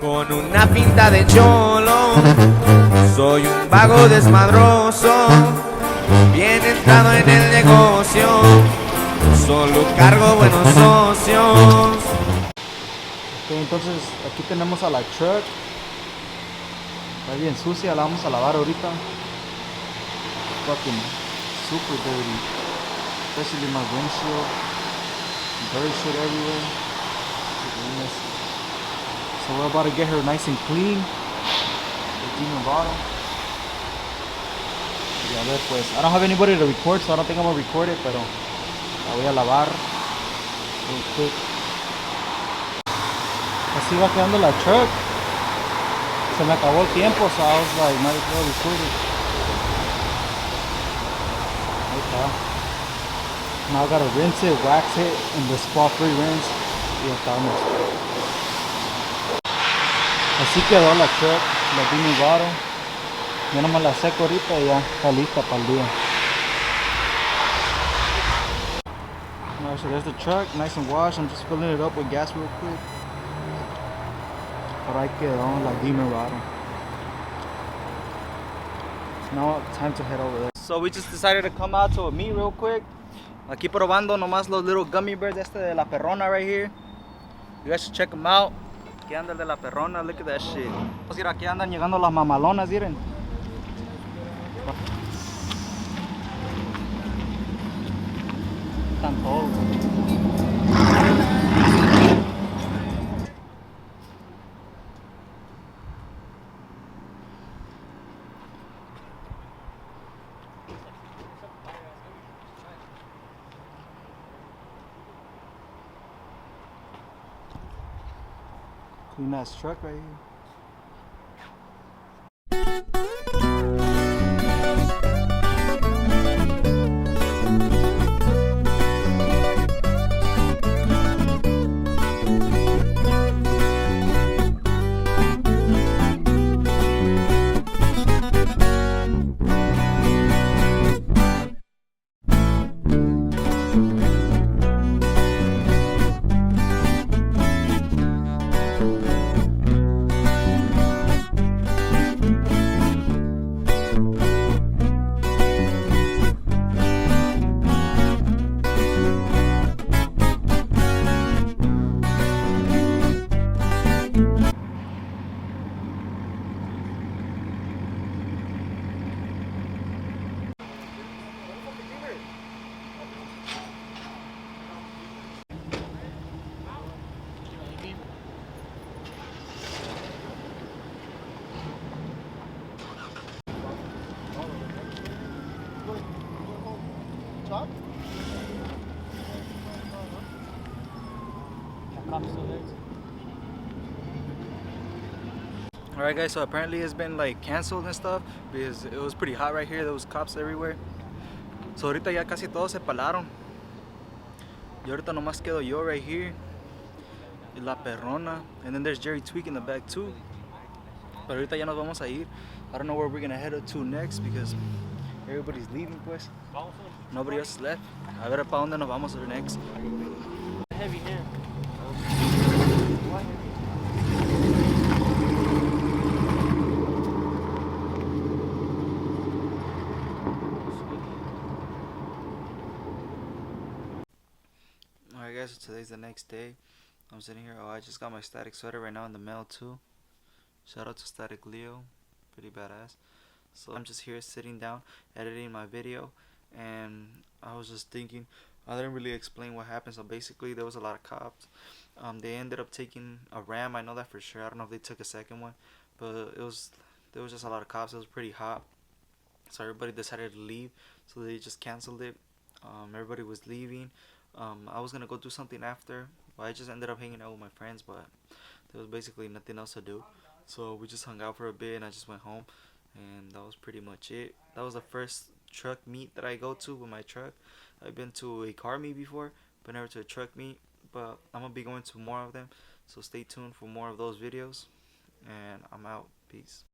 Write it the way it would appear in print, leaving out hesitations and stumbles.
Con una pinta de cholo, soy un vago desmadroso, bien entrado en el negocio, solo cargo buenos socios. Ok, entonces aquí tenemos a la truck. Está bien sucia, la vamos a lavar ahorita. Fucking super dirty, especially my windshield. Bird shit everywhere. So we're about to get her nice and clean. DEMONRADO. Y a ver, pues, I don't have anybody to record, so I don't think I'm gonna record it, pero la voy a lavar real quick. Así va quedando la truck. Se me acabó el tiempo, so I was like, might as well record it. Ahí está. Now I gotta rinse it, wax it, and the spa-free rinse. Y ya estamos. Así quedó la truck, la DEMONRADO. Ya nomás la seco ahorita y ya está lista para el día. Alright, so there's the truck, nice and washed. I'm just filling it up with gas real quick. Por ahí quedó la DEMONRADO. Now time to head over there. So we just decided to come out to a meet real quick. Aquí probando nomás los little gummy bears de la Perrona right here. You guys should check them out. Aquí anda el de la Perrona, look at that shit. Mira, aquí andan llegando las mamalonas, miren. Están todos. Clean ass truck right here. Alright guys, so apparently it's been like canceled and stuff because it was pretty hot right here. There was cops everywhere. So ahorita ya casi todos se palaron. Y ahorita nomás quedo yo right here. Y la Perrona. And then there's Tweek in the back too. Pero ahorita ya nos vamos a ir. I don't know where we're gonna head to next because everybody's leaving pues. Nobody else left. A ver para dónde nos vamos next. Heavy here. Alright guys, so today's the next day. I'm sitting here. Oh, I just got my static sweater right now in the mail too. Shout out to Static Leo. Pretty badass. So I'm just here sitting down editing my video, and I was just thinking, I didn't really explain what happened. So basically there was a lot of cops. They ended up taking a ram, I know that for sure. I don't know if they took a second one, but there was just a lot of cops. It was pretty hot, so everybody decided to leave, so they just canceled it. Everybody was leaving. I was gonna go do something after, but I just ended up hanging out with my friends, but there was basically nothing else to do. So we just hung out for a bit and I just went home, and that was pretty much it. That was the first truck meet that I go to with my truck. I've been to a car meet before, but never to a truck meet. But I'm gonna be going to more of them, so stay tuned for more of those videos, and I'm out. Peace.